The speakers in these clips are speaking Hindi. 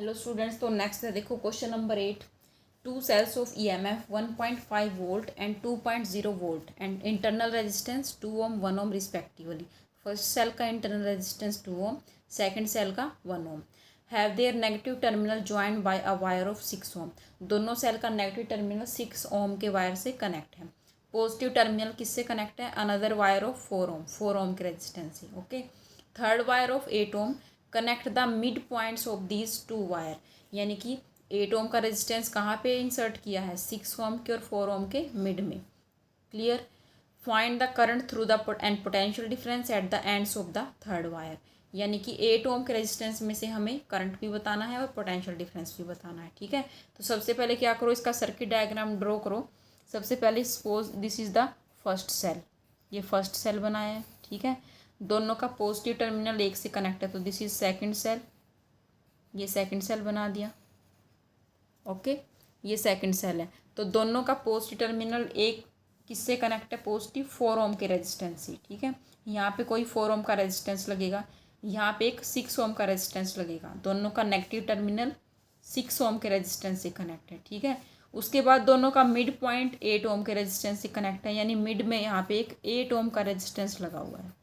हेलो स्टूडेंट्स, तो नेक्स्ट है देखो question number 8। Two cells of EMF 1.5 volt and 2.0 volt and internal resistance 2 ohm 1 ohm respectively. First cell का internal resistance 2 ohm, second cell का 1 ohm. Have there negative terminal joined by a wire of 6 ohm. दोनों सेल का नेगेटिव टर्मिनल 6 ओम के वायर से कनेक्ट है। पॉजिटिव टर्मिनल किससे कनेक्ट है? अनदर वायर ऑफ 4 ओम के रेजिस्टेंस से। Okay. Third wire of 8 ohm connect the mid points of these two wire. यानी कि 8 ओम का रेजिस्टेंस कहाँ पे इंसर्ट किया है? 6 ओम के और 4 ओम के मिड में। Clear. Find the current through the end potential difference at the ends of the third wire. यानी कि 8 ओम के रेजिस्टेंस में से हमें करंट भी बताना है और पोटेंशियल डिफरेंस भी बताना है। ठीक है, तो सबसे पहले क्या करो, इसका सर्किट डायग्राम ड्रॉ करो। सबसे पहले suppose this is the first cell, ये फर्स्ट सेल बनाया है। ठीक है, दोनों का पॉजिटिव टर्मिनल एक से कनेक्ट है, तो दिस इज सेकंड सेल, ये सेकंड सेल बना दिया। ओके, ये सेकंड सेल है, तो दोनों का पॉजिटिव टर्मिनल एक किससे कनेक्ट है? पॉजिटिव 4 ओम के रेजिस्टेंस से। ठीक है, यहाँ पे कोई 4 ओम का रेजिस्टेंस लगेगा, यहाँ पे एक 6 ओम का रेजिस्टेंस लगेगा। दोनों का नेगेटिव टर्मिनल 6 ओम के रेजिस्टेंस से कनेक्ट है। ठीक है, उसके बाद दोनों का मिड पॉइंट 8 ओम के रेजिस्टेंस से कनेक्ट है, यानी मिड में यहाँ पे एक 8 ओम का रेजिस्टेंस लगा हुआ है।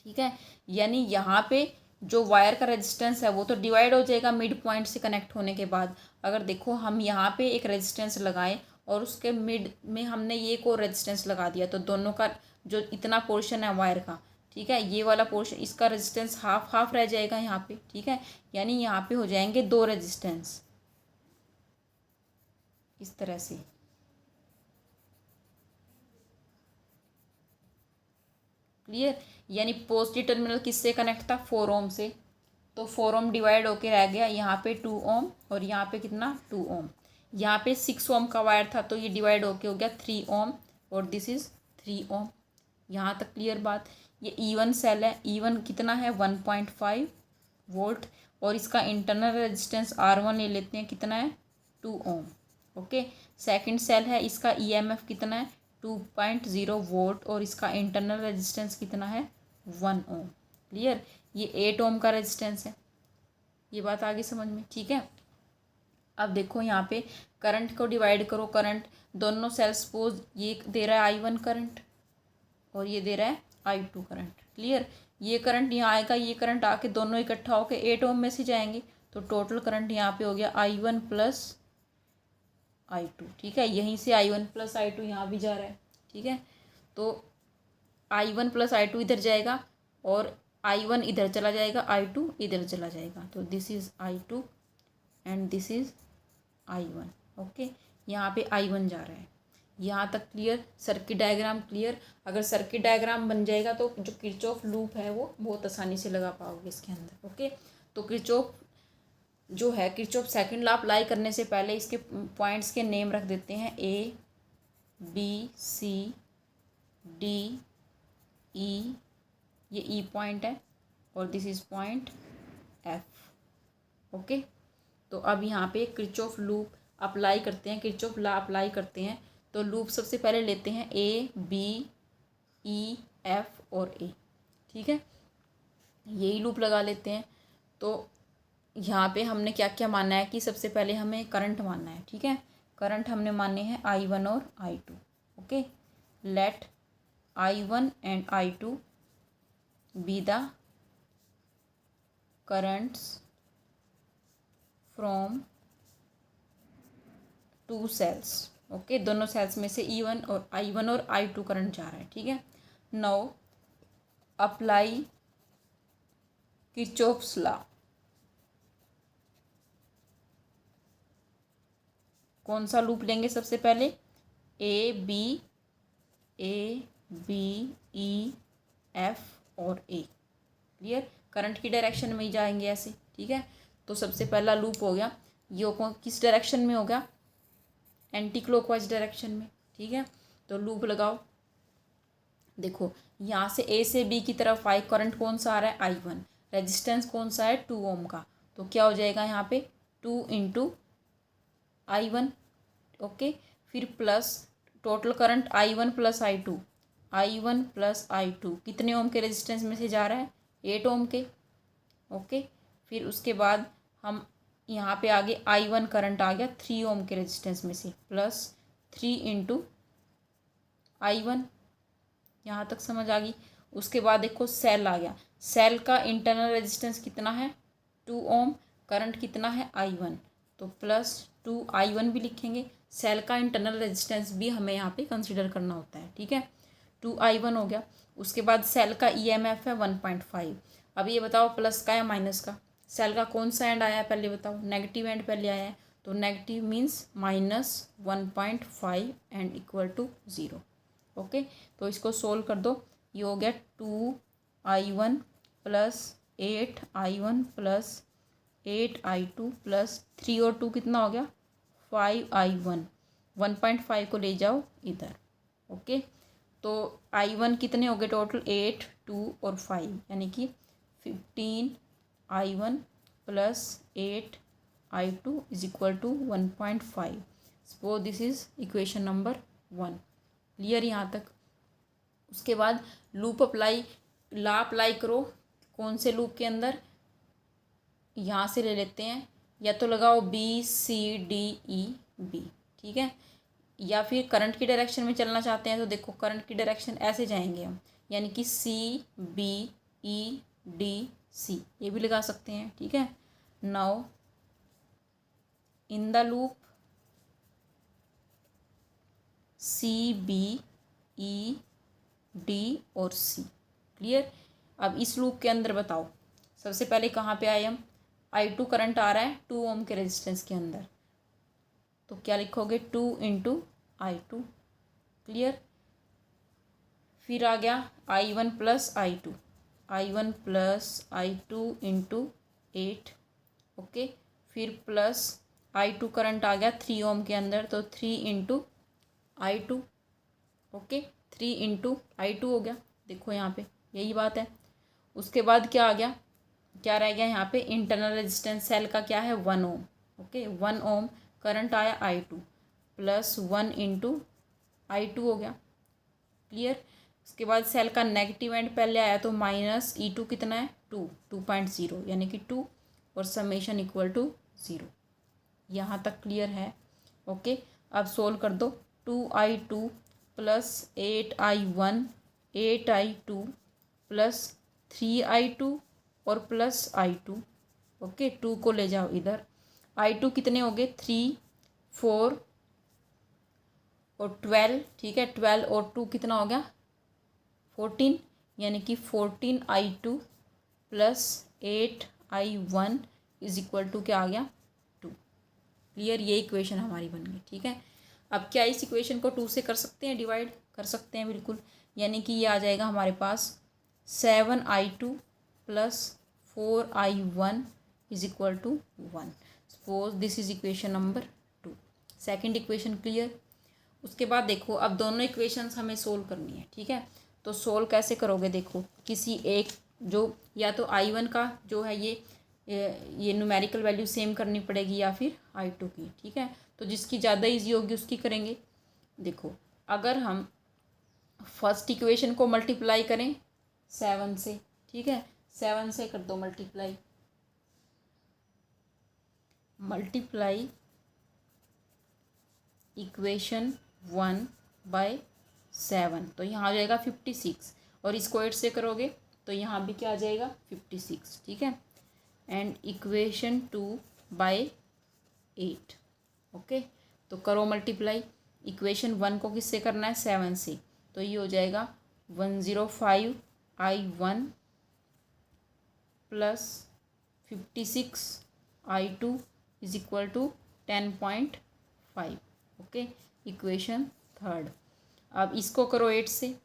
ठीक है, यानी यहाँ पे जो वायर का रेजिस्टेंस है वो तो डिवाइड हो जाएगा मिड पॉइंट से कनेक्ट होने के बाद। अगर देखो हम यहाँ पे एक रेजिस्टेंस लगाए और उसके मिड में हमने ये को रेजिस्टेंस लगा दिया, तो दोनों का जो इतना पोर्शन है वायर का, ठीक है, ये वाला पोर्शन, इसका रेजिस्टेंस हाफ हाफ रह जाएगा यहाँ पे। ठीक है, यानी यहाँ पे हो जाएंगे 2 रेजिस्टेंस इस तरह से। क्लियर। यानी पॉजिटिव टर्मिनल किससे कनेक्ट था? 4 ओम से, तो 4 ओम डिवाइड होके रह गया यहाँ पे 2 ओम, और यहाँ पे कितना? 2 ओम। यहाँ पे 6 ओम का वायर था, तो ये डिवाइड होके हो गया 3 ओम, और दिस इज 3 ओम। यहाँ तक क्लियर बात। ये E1 सेल है, E1 कितना है? 1.5 वोल्ट, और इसका इंटरनल रेजिस्टेंस R1 ले लेते हैं, कितना है? 2 ओम। ओके। सेकंड सेल है, इसका EMF कितना है? 2.0 वोल्ट, और इसका इंटरनल रेजिस्टेंस कितना है? 1 ओम। क्लियर। ये 8 ओम का रेजिस्टेंस है। ये बात आगे समझ में? ठीक है, अब देखो यहाँ पे करंट को डिवाइड करो। करंट दोनों सेल सपोज ये दे रहा है I1 करंट और ये दे रहा है I2 करंट। क्लियर। ये करंट यहाँ आएगा, ये करंट आके दोनों इकट्ठा होके 8 ओम में से जाएंगे, तो टोटल करंट यहाँ पे हो गया I1 प्लस I2। ठीक है, यहीं से I1 प्लस I2 यहाँ भी जा रहा है। ठीक है, तो I1 प्लस I2 इधर जाएगा, और I1 इधर चला जाएगा, I2 इधर चला जाएगा, तो this is I2 and this is I1। Okay, यहाँ पे I1 जा रहा है। यहाँ तक क्लियर। Circuit diagram clear. अगर सर्किट डायग्राम बन जाएगा तो जो किरचॉफ लूप है वो बहुत आसानी से लगा पाओगे इसके अंदर। ओके, तो किरचॉफ जो है, किरचॉफ सेकंड लॉ अप्लाई करने से पहले इसके पॉइंट्स के नेम रख देते हैं, A B C D E, ये E पॉइंट है, और this is point F। Okay, तो अब यहाँ पे किरचॉफ लूप अप्लाई करते हैं, किरचॉफ लॉ अप्लाई करते हैं। तो लूप सबसे पहले लेते हैं A B E F और A। ठीक है, यही लूप लगा लेते हैं। तो यहाँ पे हमने क्या क्या मानना है कि सबसे पहले हमें करंट मानना है। ठीक है, करंट हमने माने हैं I1 और I2। Okay, let I1 and I2 be the currents from 2 cells. Okay, दोनों सेल्स में से I1 और I2 करंट जा रहा है। ठीक है, नाउ अप्लाई किरचॉफ्स लॉ। कौन सा लूप लेंगे सबसे पहले? A B E F और A। क्लियर। करंट की डायरेक्शन में ही जाएंगे ऐसे। ठीक है, तो सबसे पहला लूप हो गया, ये किस डायरेक्शन में हो गया? एंटी क्लॉकवाइज डायरेक्शन में। ठीक है, तो लूप लगाओ। देखो यहाँ से A से B की तरफ आई करंट कौन सा आ रहा है? I1। रेजिस्टेंस कौन सा है? 2 ओम का, तो क्या हो जाएगा यहाँ पे? 2 इंटू I1। ओके, फिर plus total current I1 plus I2 plus I2 कितने ओम के रेजिस्टेंस में से जा रहा है? 8 ओम के। ओके, फिर उसके बाद हम यहाँ पे आगे I1 करंट आ गया 3 ओम के रेजिस्टेंस में से, प्लस 3 इंटू I1। यहाँ तक समझ आ गई। उसके बाद देखो सेल आ गया, सेल का इंटरनल रेजिस्टेंस कितना है 2 ओम, करंट कितना है I1, तो प्लस 2I1 भी लिखेंगे। सेल का इंटरनल रेजिस्टेंस भी हमें यहाँ पे कंसिडर करना होता है, ठीक है। 2I1 हो गया। उसके बाद सेल का EMF है 1.5। अब ये बताओ प्लस का या माइनस का, सेल का कौन सा एंड आया है पहले बताओ, नेगेटिव एंड पहले आया है, तो negative means -1.5 and equal to 0। Okay, तो इसको सोल्व कर दो। ये हो गया 2I1 plus 8I1 plus 8I2 plus 3 और 2 कितना हो गया 5I1। 1.5 को ले जाओ इधर। ओके, तो I1 कितने हो गए टोटल 8, 2 और 5, यानी कि 15I1 plus 8I2 is equal to 1.5। Suppose this is equation number 1। Clear यहाँ तक। उसके बाद लूप अप्लाई, लॉ अप्लाई करो। कौन से लूप के अंदर, यहाँ से ले लेते हैं, या तो लगाओ BCDEB, ठीक है। या फिर करंट की डायरेक्शन में चलना चाहते हैं तो देखो करंट की डायरेक्शन ऐसे जाएंगे हम, यानी कि CBEDC ये भी लगा सकते हैं, ठीक है। Now in the loop CBED और C। क्लियर। अब इस लूप के अंदर बताओ, सबसे पहले कहाँ पे आए हम, I2 करंट आ रहा है 2 ओम के रेजिस्टेंस के अंदर, तो क्या लिखोगे 2 इंटू I2। क्लियर। फिर आ गया I1 plus I2, I1 plus I2 into 8। Okay, फिर प्लस I2 करंट आ गया 3 ओम के अंदर, तो 3 into I2। Okay, 3 into I2 हो गया, देखो यहाँ पे यही बात है। उसके बाद क्या आ गया, क्या रह गया यहाँ पे, इंटरनल रेजिस्टेंस सेल का क्या है 1 ओम। ओके, 1 ओम, करंट आया I2 प्लस 1 इंटू I2 हो गया। क्लियर। उसके बाद सेल का नेगेटिव एंड पहले आया, तो -E2 कितना है 2.0, यानी कि 2 और समेशन इक्वल टू 0। यहाँ तक क्लियर है। ओके, अब सोल्व कर दो। 2I2 plus 8I1 8I2 plus 3I2 और प्लस I2। ओके, 2 को ले जाओ इधर। I2 कितने हो गए 3, 4 और 12, ठीक है। 12 और 2 कितना हो गया 14, यानी कि 14I2 plus 8I1 is equal to क्या आ गया 2। क्लियर, ये इक्वेशन हमारी बन गई, ठीक है। अब क्या इस इक्वेशन को 2 से कर सकते हैं, डिवाइड कर सकते हैं बिल्कुल, यानी कि ये आ जाएगा हमारे पास 7I2 plus 4I1 is equal to 1। Suppose this is equation number 2, second equation. Clear. उसके बाद देखो अब दोनों इक्वेशंस हमें सोल्व करनी है, ठीक है। तो सोल्व कैसे करोगे, देखो किसी एक, जो या तो I1 का जो है ये न्यूमेरिकल वैल्यू सेम करनी पड़ेगी, या फिर I2 की, ठीक है। तो जिसकी ज़्यादा इजी होगी उसकी करेंगे। देखो अगर हम फर्स्ट इक्वेशन को मल्टीप्लाई करें 7 से, ठीक है, 7 से कर दो मल्टीप्लाई, इक्वेशन 1 बाय 7, तो यहाँ आ जाएगा 56, और इसको 8 से करोगे तो यहाँ भी क्या आ जाएगा 56, ठीक है। And equation 2 bye 8। ओके, तो करो मल्टीप्लाई। इक्वेशन 1 को किससे करना है 7 से, तो ये हो जाएगा 105I1 plus 56I2 is equal to 10.5। Okay, equation third. अब इसको करो 8 से,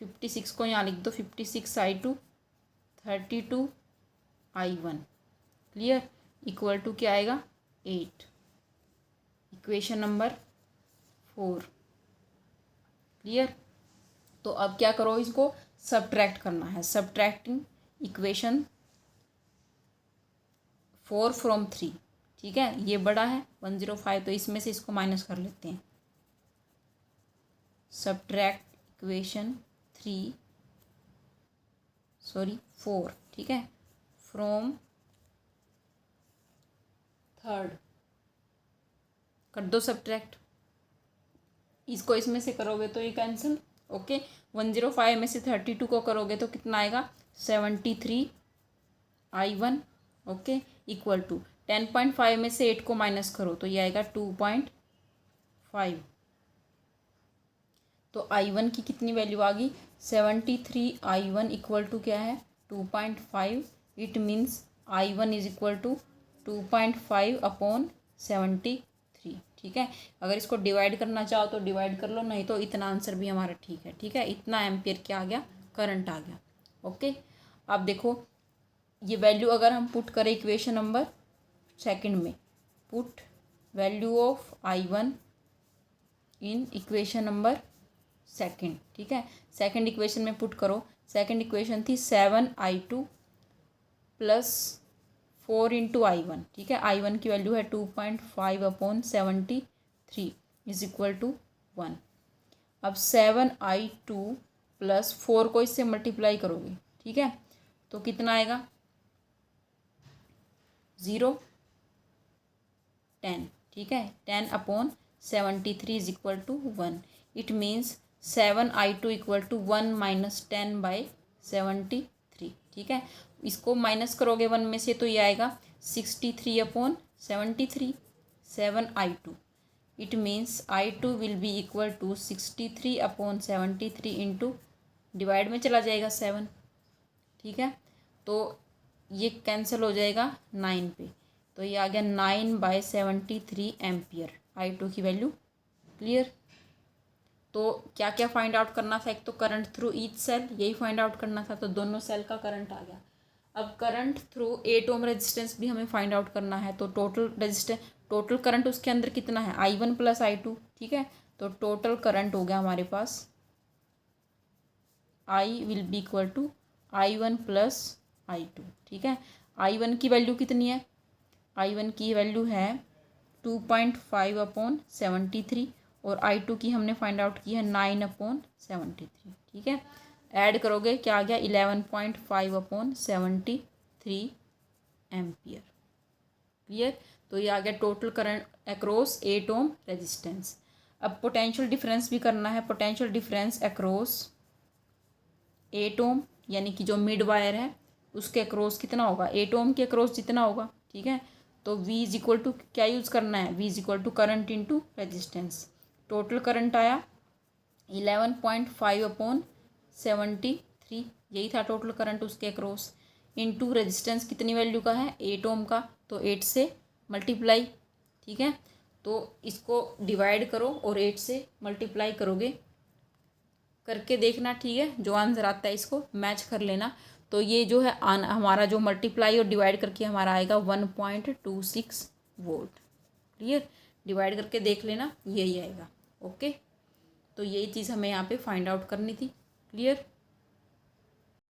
56 को यहाँ लिख दो, 56I2 32I1। Clear, equal to क्या आएगा 8। Equation number 4। क्लियर। तो अब क्या करो, इसको सब्ट्रैक्ट करना है, सब्ट्रैक्टिंग इक्वेशन 4 फ्रॉम 3, ठीक है। ये बड़ा है 105, तो इसमें से इसको माइनस कर लेते हैं। सब्ट्रैक्ट इक्वेशन 4, ठीक है, फ्रॉम थर्ड कर दो सब्ट्रैक्ट, इसको इसमें से करोगे तो ये कैंसिल। ओके, 105 में से 32 को करोगे तो कितना आएगा 73I1। ओके, इक्वल टू 10.5 में से 8 को माइनस करो तो ये आएगा 2.5। तो I1 की कितनी वैल्यू आ गई 73I1 इक्वल टू क्या है 2.5। It means I1 is equal to 2.5 upon 73। ठीक है, अगर इसको डिवाइड करना चाहो तो डिवाइड कर लो, नहीं तो इतना आंसर भी हमारा ठीक है। ठीक है, इतना एम्पियर क्या आ गया, करंट आ गया। ओके, अब देखो ये वैल्यू अगर हम पुट करें इक्वेशन नंबर सेकंड में, put value of I1 in equation number second. ठीक है, सेकंड इक्वेशन में पुट करो। सेकंड इक्वेशन थी 7I2 प्लस 4 इंटू I1। ठीक है, I1 की वैल्यू है 2.5 अपॉन 73 इज इक्वल टू 1। अब 7I2 प्लस 4 को इससे मल्टीप्लाई करोगे, ठीक है, तो कितना आएगा 0 10। ठीक है, 10 upon 73 is equal to 1। It means 7I2 equal to 1 minus 10 by 73। ठीक है, इसको माइनस करोगे 1 में से तो ये आएगा 63 upon 73 7I2। It means I2 will be equal to 63 upon 73 into divide में चला जाएगा 7। ठीक है, तो ये कैंसिल हो जाएगा 9 पे, तो ये आ गया 9/73 एम्पियर I2 की वैल्यू। क्लियर। तो क्या क्या फाइंड आउट करना था, एक तो करंट थ्रू ईच सेल, यही फाइंड आउट करना था, तो दोनों सेल का करंट आ गया। अब करंट थ्रू 8 ओम रेजिस्टेंस भी हमें फाइंड आउट करना है, तो टोटल रेजिस्टेंस, टोटल करंट उसके अंदर कितना है I1 प्लस I2। ठीक है, तो टोटल करंट हो गया हमारे पास I will be equal to I1 plus I2। ठीक है, I1 की वैल्यू कितनी है, I1 की वैल्यू है 2.5 अपॉन 73 और I2 की हमने फाइंड आउट की है 9 अपॉन 73। ठीक है, ऐड करोगे क्या आ गया 11.5 अपॉन 73 एम्पियर। क्लियर। तो ये आ गया total current across 8 ohm resistance. अब पोटेंशियल डिफरेंस भी करना है। पोटेंशियल डिफरेंस अक्रॉस 8 ओम यानी कि जो मिड वायर है उसके अक्रॉस कितना होगा, 8 ओम के अक्रॉस जितना होगा। ठीक है, तो V इज इक्वल टू क्या यूज़ करना है, V is equal to current into resistance. Total current आया 11.5 अपॉन 73, यही था टोटल करंट उसके अक्रॉस, इंटू रेजिस्टेंस कितनी वैल्यू का है 8 ओम का, तो 8 से मल्टीप्लाई। ठीक है, तो इसको डिवाइड करो और 8 से मल्टीप्लाई करोगे, करके देखना। ठीक है, जो आंसर आता है इसको मैच कर लेना। तो ये जो है हमारा जो मल्टीप्लाई और डिवाइड करके हमारा आएगा 1.26 वोल्ट। क्लियर, डिवाइड करके देख लेना, यही आएगा। ओके, तो यही चीज़ हमें यहाँ पे फाइंड आउट करनी थी। क्लियर।